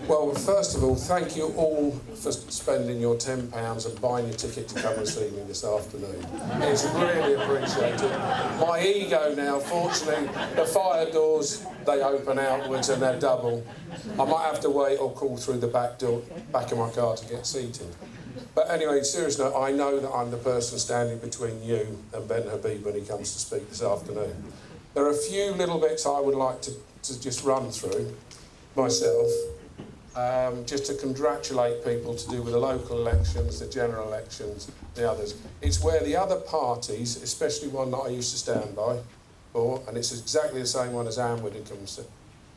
Well, first of all, thank you all for spending your £10 and buying your ticket to come and see me this afternoon. It's really appreciated. My ego now, fortunately, the fire doors, they open outwards and they're double. I might have to wait or call through the back door, back of my car to get seated. But anyway, seriously, I know that I'm the person standing between you and Ben Habib when he comes to speak this afternoon. There are a few little bits I would like to just run through myself. Just to congratulate people to do with the local elections, the general elections, the others. It's where the other parties, especially one that I used to stand by for, and it's exactly the same one as Anne Widdicombe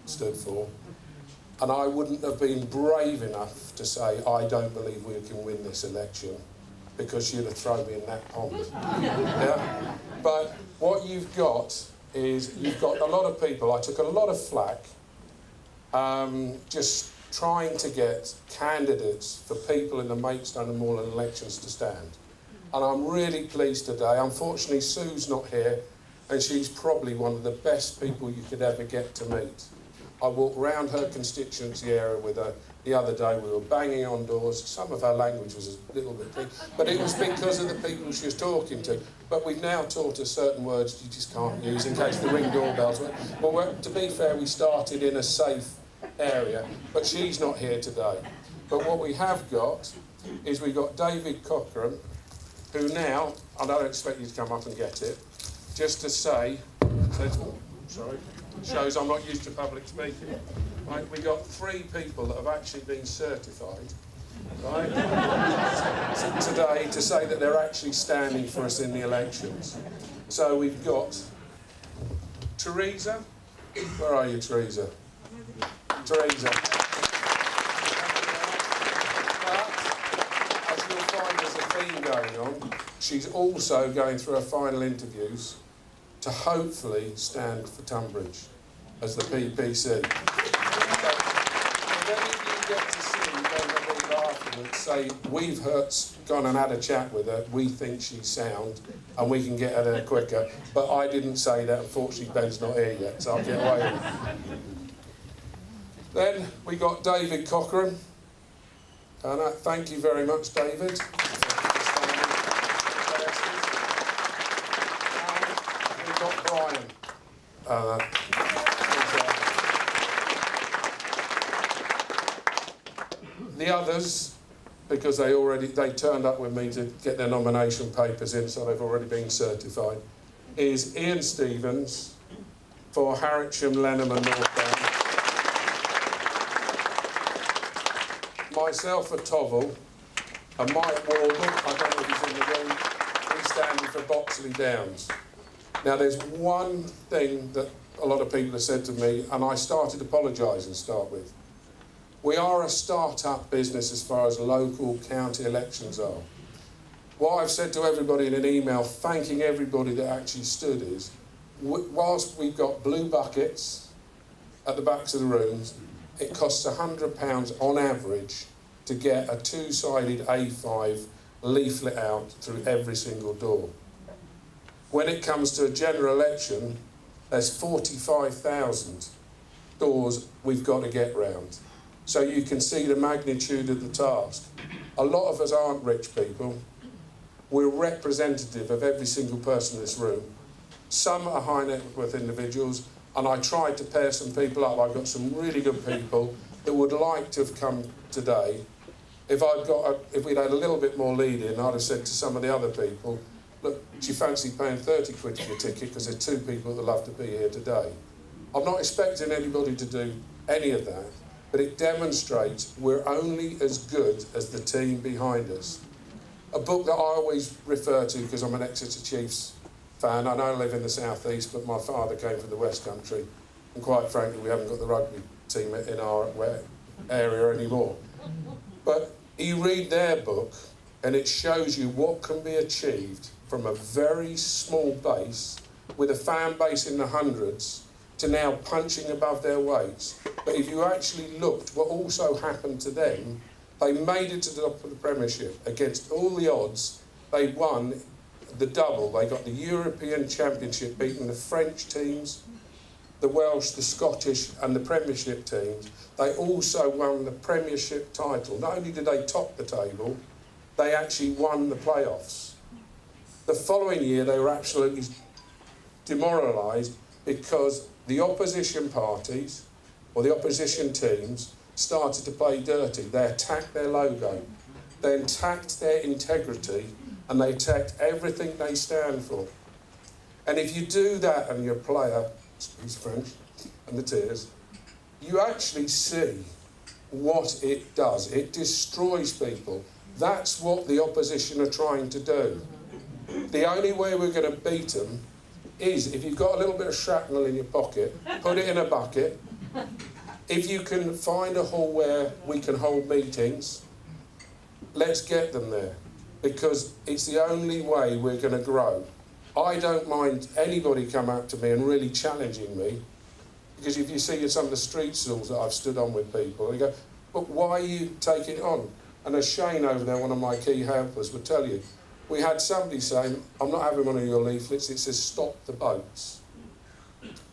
stood for, and I wouldn't have been brave enough to say, I don't believe we can win this election, because she'd have thrown me in that pond. Yeah? But what you've got is, you've got a lot of people, I took a lot of flack, just trying to get candidates for people in the Maidstone and Malling elections to stand. And I'm really pleased today. Unfortunately, Sue's not here, and she's probably one of the best people you could ever get to meet. I walked round her constituency area with her the other day. We were banging on doors. Some of her language was a little bit thick, but it was because of the people she was talking to. But we've now taught her certain words you just can't use in case the ring doorbells were. Well, to be fair, we started in a safe area, but she's not here today. But what we have got is we've got David Cochran, who now, and I don't expect you to come up and get it, just to say, shows I'm not used to public speaking. Right, we got 3 people that have actually been certified, right, today to say that they're actually standing for us in the elections. So we've got Teresa. Where are you, Teresa? Teresa. As you'll find, there's a theme going on. She's also going through her final interviews to hopefully stand for Tunbridge as the PPC. So, if any of you get to see Ben Habib afterwards say, we've gone and had a chat with her, we think she's sound, and we can get her there quicker. But I didn't say that. Unfortunately, Ben's not here yet, so I'll get away with it. Then we got David Cochran, and thank you very much, David. And we've got Brian. The others, because they turned up with me to get their nomination papers in, so they've already been certified, is Ian Stevens for Harwich, Lenham and North Down. Myself for Tovel, and Mike Wardle, I don't know if he's in the room, he's standing for Boxley Downs. Now there's one thing that a lot of people have said to me, and I started apologising to start with. We are a start-up business as far as local county elections are. What I've said to everybody in an email, thanking everybody that actually stood, is, whilst we've got blue buckets at the backs of the rooms, it costs £100 on average to get a 2-sided A5 leaflet out through every single door. When it comes to a general election, there's 45,000 doors we've got to get round. So you can see the magnitude of the task. A lot of us aren't rich people. We're representative of every single person in this room. Some are high net worth individuals, and I tried to pair some people up. I've got some really good people that would like to have come today. If we'd had a little bit more lead in, I'd have said to some of the other people, look, do you fancy paying 30 quid for the ticket because there's 2 people that love to be here today? I'm not expecting anybody to do any of that, but it demonstrates we're only as good as the team behind us. A book that I always refer to, because I'm an Exeter Chiefs fan. I know I live in the South East, but my father came from the West Country, and quite frankly, we haven't got the rugby team in our area anymore. But you read their book, and it shows you what can be achieved from a very small base, with a fan base in the hundreds, to now punching above their weights. But if you actually looked, what also happened to them, they made it to the top of the Premiership. Against all the odds, they won the double. They got the European Championship, beating the French teams, the Welsh, the Scottish and the Premiership teams, they also won the Premiership title. Not only did they top the table, they actually won the playoffs. The following year they were absolutely demoralised because the opposition parties or the opposition teams started to play dirty. They attacked their logo, they attacked their integrity, and they attacked everything they stand for. And if you do that and you're a player, excuse French, and the tears, you actually see what it does. It destroys people. That's what the opposition are trying to do. The only way we're going to beat them is if you've got a little bit of shrapnel in your pocket, put it in a bucket. If you can find a hall where we can hold meetings, let's get them there, because it's the only way we're going to grow. I don't mind anybody come up to me and really challenging me, because if you see some of the street stalls that I've stood on with people, they go, but why are you taking it on? And as Shane over there, one of my key helpers, would tell you, we had somebody saying, I'm not having one of your leaflets, it says stop the boats.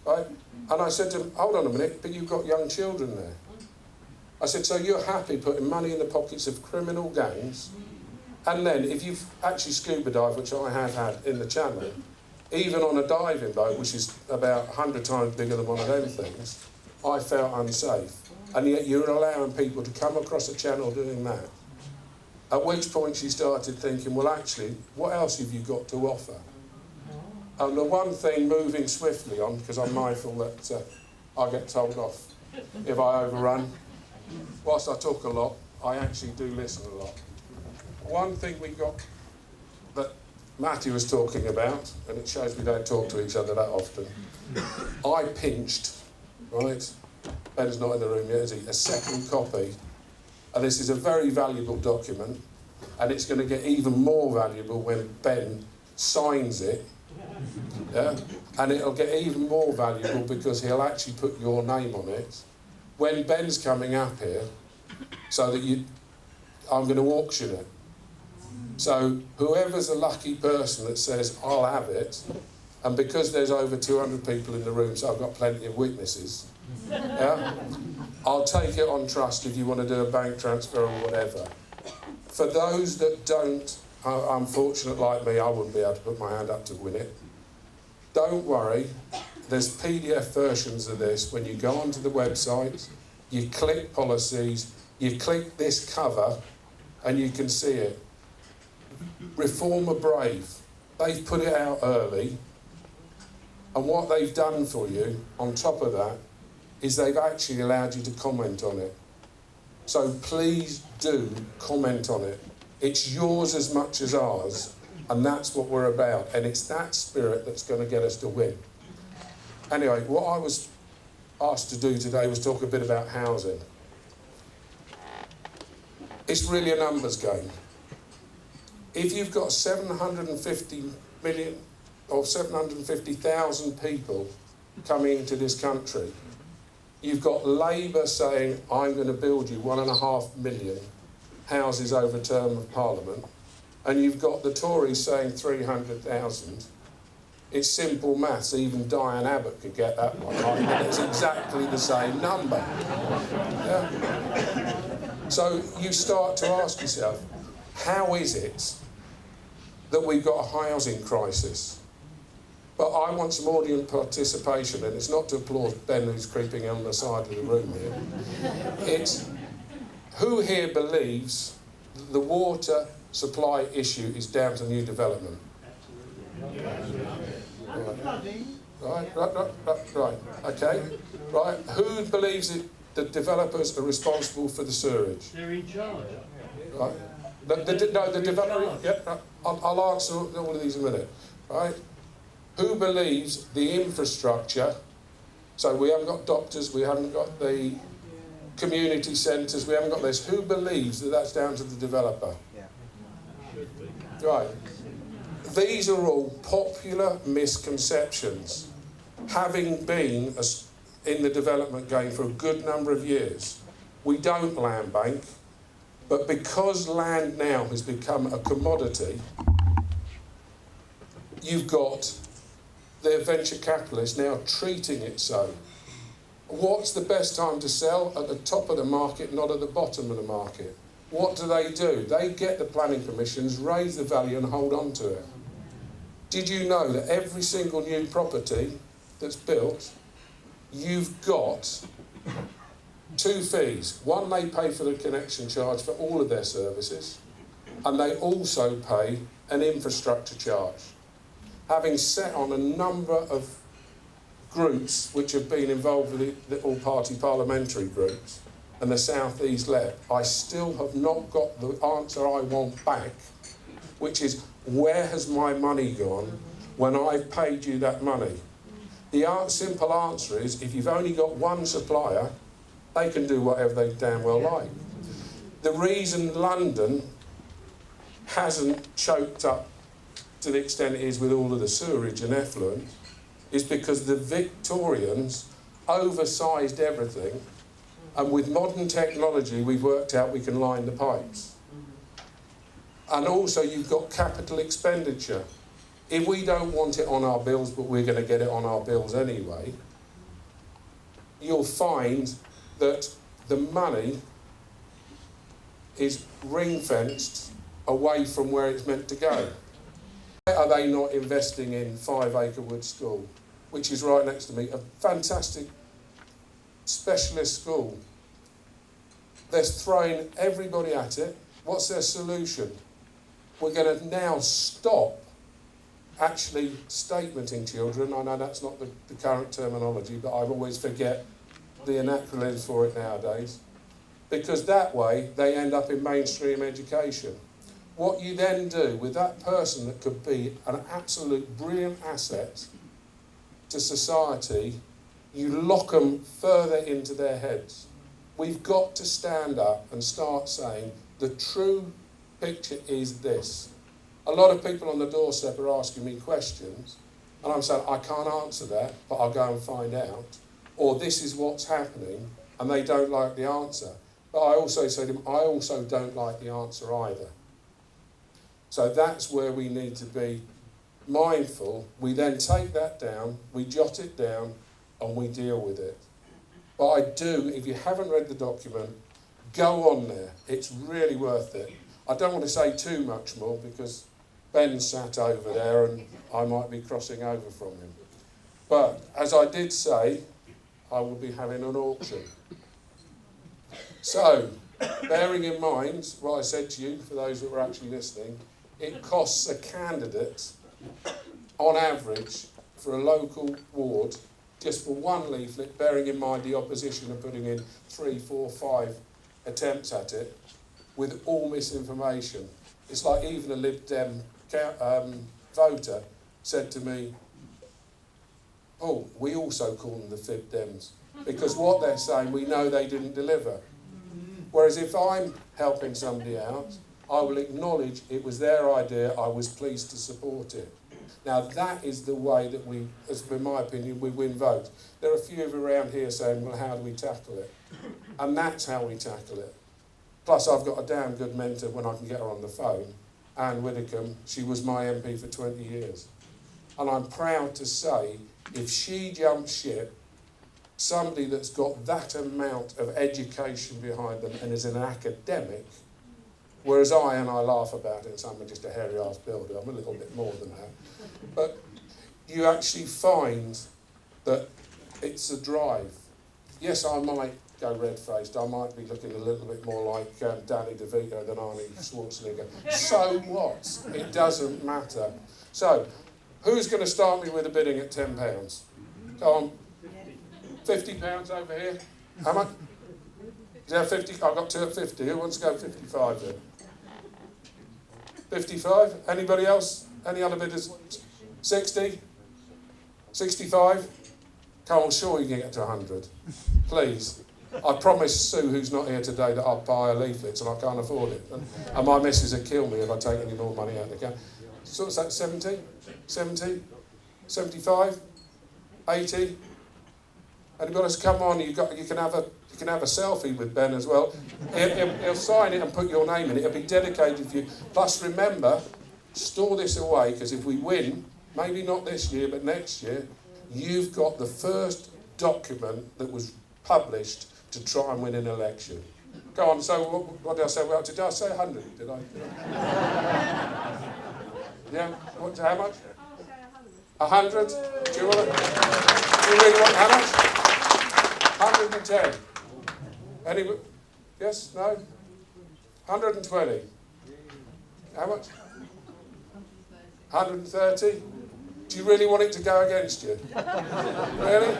Right? And I said to him, hold on a minute, but you've got young children there. I said, so you're happy putting money in the pockets of criminal gangs, and then if you've actually scuba dived, which I have had in the channel, even on a diving boat, which is about 100 times bigger than one of them things, I felt unsafe. And yet you're allowing people to come across the channel doing that. At which point she started thinking, well, actually, what else have you got to offer? And the one thing moving swiftly on, because I'm mindful that I get told off if I overrun. Whilst I talk a lot, I actually do listen a lot. One thing we got that Matthew was talking about, and it shows we don't talk to each other that often, I pinched, right? Ben's not in the room yet, is he? A second copy. And this is a very valuable document, and it's going to get even more valuable when Ben signs it. Yeah? And it'll get even more valuable because he'll actually put your name on it. When Ben's coming up here, so that I'm going to auction it. So whoever's the lucky person that says, I'll have it, and because there's over 200 people in the room, so I've got plenty of witnesses, yeah? I'll take it on trust if you want to do a bank transfer or whatever. For those that don't, unfortunate like me, I wouldn't be able to put my hand up to win it. Don't worry, there's PDF versions of this. When you go onto the website, you click policies, you click this cover, and you can see it. Reform are brave. They've put it out early, and what they've done for you, on top of that, is they've actually allowed you to comment on it. So please do comment on it. It's yours as much as ours, and that's what we're about, and it's that spirit that's going to get us to win. Anyway, what I was asked to do today was talk a bit about housing. It's really a numbers game. If you've got 750 million or 750,000 people coming into this country, you've got Labour saying, I'm going to build you 1.5 million houses over a term of Parliament, and you've got the Tories saying 300,000. It's simple maths, even Diane Abbott could get that one right, and it's exactly the same number. Yeah? So you start to ask yourself, how is it that we've got a housing crisis? But I want some audience participation, and it's not to applaud Ben who's creeping on the side of the room here. It's who here believes that the water supply issue is down to new development? Right, okay. Right, who believes that the developers are responsible for the sewerage? They're in charge. Right. The developer, yep, right. I'll answer all of these in a minute. Right? Who believes the infrastructure, so we haven't got doctors, we haven't got the community centres, we haven't got this, who believes that that's down to the developer? Yeah. Right. These are all popular misconceptions. Having been in the development game for a good number of years, we don't land bank, but because land now has become a commodity, you've got the venture capitalists now treating it so. What's the best time to sell? At the top of the market, not at the bottom of the market. What do? They get the planning permissions, raise the value and hold on to it. Did you know that every single new property that's built, you've got 2 fees. One, they pay for the connection charge for all of their services, and they also pay an infrastructure charge. Having sat on a number of groups which have been involved with the all-party parliamentary groups and the South East Left, I still have not got the answer I want back, which is, where has my money gone when I've paid you that money? The simple answer is, if you've only got one supplier, they can do whatever they damn well like. The reason London hasn't choked up to the extent it is with all of the sewerage and effluent is because the Victorians oversized everything, and with modern technology we've worked out we can line the pipes. And also you've got capital expenditure. If we don't want it on our bills, but we're going to get it on our bills anyway, you'll find that the money is ring-fenced away from where it's meant to go. Why are they not investing in 5 Acre Wood School, which is right next to me, a fantastic specialist school? They're throwing everybody at it. What's their solution? We're going to now stop actually statementing children. I know that's not the current terminology, but I always forget the anachronism for it nowadays, because that way they end up in mainstream education. What you then do with that person that could be an absolute brilliant asset to society, you lock them further into their heads. We've got to stand up and start saying the true picture is this. A lot of people on the doorstep are asking me questions, and I'm saying, I can't answer that, but I'll go and find out. Or this is what's happening, and they don't like the answer. But I also say to them, I also don't like the answer either. So that's where we need to be mindful. We then take that down, we jot it down, and we deal with it. But I do, if you haven't read the document, go on there. It's really worth it. I don't want to say too much more because Ben sat over there and I might be crossing over from him. But as I did say, I will be having an auction. So, bearing in mind what I said to you, for those that were actually listening, it costs a candidate, on average, for a local ward, just for one leaflet, bearing in mind the opposition are putting in 3, 4, 5 attempts at it, with all misinformation. It's like even a Lib Dem voter said to me, oh, we also call them the Fib Dems, because what they're saying, we know they didn't deliver. Whereas if I'm helping somebody out, I will acknowledge it was their idea, I was pleased to support it. Now that is the way that we, as in my opinion, we win votes. There are a few of you around here saying, well, how do we tackle it? And that's how we tackle it. Plus I've got a damn good mentor when I can get her on the phone, Anne Widdicombe. She was my MP for 20 years. And I'm proud to say, if she jumps ship, somebody that's got that amount of education behind them and is an academic, whereas I laugh about it and say I'm just a hairy-ass builder, I'm a little bit more than that. But you actually find that it's a drive. Yes, I might go red-faced, I might be looking a little bit more like Danny DeVito than Arnie Schwarzenegger. So what? It doesn't matter. So, who's going to start me with a bidding at £10? Go on. £50 over here. How much? Is there 50? I've got 2 at 50. Who wants to go 55 then? 55? Anybody else? Any other bidders? 60? 65? Come on, sure you can get to 100. Please. I promised Sue, who's not here today, that I'd buy her leaflets and I can't afford it. And my missus would kill me if I take any more money out of the account. So what's that, 70? 70? 75? 80? Anybody else? Come on, you can have a selfie with Ben as well. He'll sign it and put your name in it. It'll be dedicated for you. Plus remember, store this away, because if we win, maybe not this year, but next year, you've got the first document that was published to try and win an election. Go on, so what did I say? Well, did I say 100? Did I? Yeah? How much? 100? Do you really want how much? 110. Any? Yes? No? 120. How much? 130? Do you really want it to go against you? Really?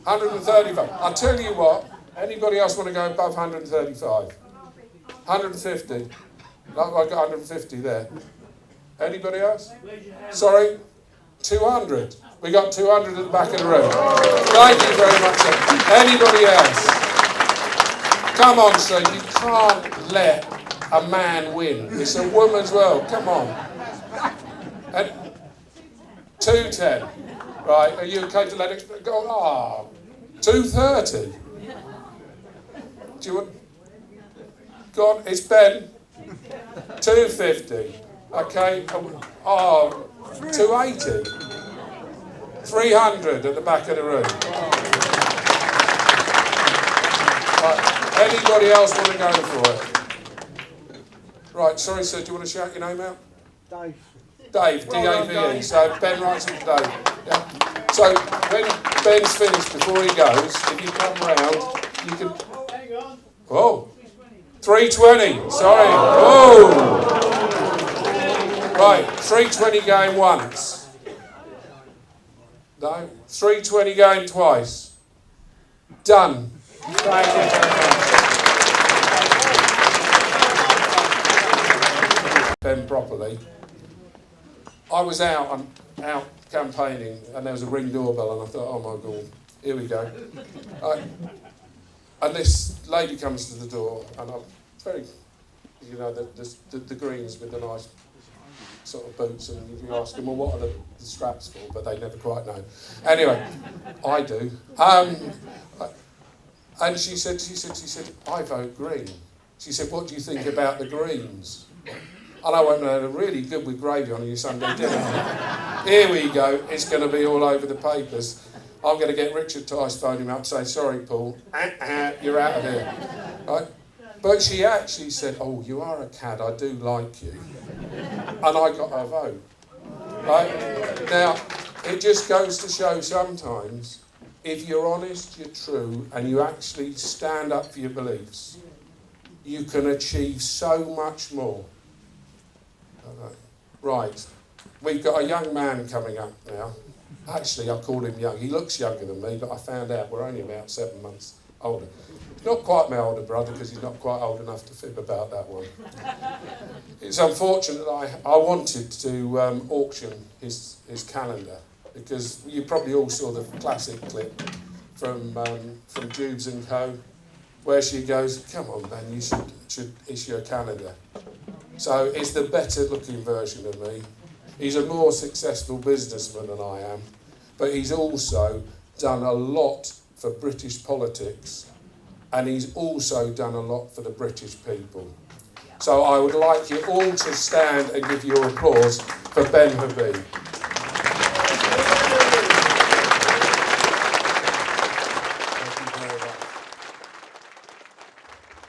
135. I'll tell you what, anybody else want to go above 135? 150. I've got 150 there. Anybody else? Sorry? 200. We got 200 at the back of the room. Thank you very much, sir. Anybody else? Come on, sir, you can't let a man win. It's a woman's world. Come on. And 210. Right, are you okay to let it go? 230. Do you want? Go on, it's Ben. 250. Okay. 280. 300 at the back of the room. Right, anybody else want to go for it? Right, sorry sir, do you want to shout your name out? Dave. Dave, D-A-V-E. So Ben writes it to Dave. Yeah. So when Ben's finished, before he goes, if you come round, you can... Hang on. Oh, 320. Sorry. Oh. Right, 320 going once. No, 320 going twice. Done. Thank you very much. Ben properly. I was out campaigning, and there was a ring doorbell, and I thought, oh my God, here we go. And this lady comes to the door, and I'm very, you know, the greens with the nice sort of boots, and you ask them, well, what are the straps for? But they never quite know. Anyway, I do. And she said, I vote Green. She said, what do you think about the Greens? And I went, no, really good with gravy on your Sunday dinner. Here we go, it's going to be all over the papers. I'm going to get Richard Tice phone him up and say, sorry, Paul, you're out of here. Right? But she actually said, oh, you are a cad, I do like you. And I got her vote. Right? Now, it just goes to show sometimes, if you're honest, you're true, and you actually stand up for your beliefs, you can achieve so much more. Right, we've got a young man coming up now. Actually, I call him young. He looks younger than me, but I found out we're only about 7 months older. He's not quite my older brother, because he's not quite old enough to fib about that one. It's unfortunate that I wanted to auction his calendar, because you probably all saw the classic clip from Jubes and Co, where she goes, come on, Ben, you should issue a calendar. So it's the better looking version of me. He's a more successful businessman than I am, but he's also done a lot for British politics, and he's also done a lot for the British people. So I would like you all to stand and give your applause for Ben Habib.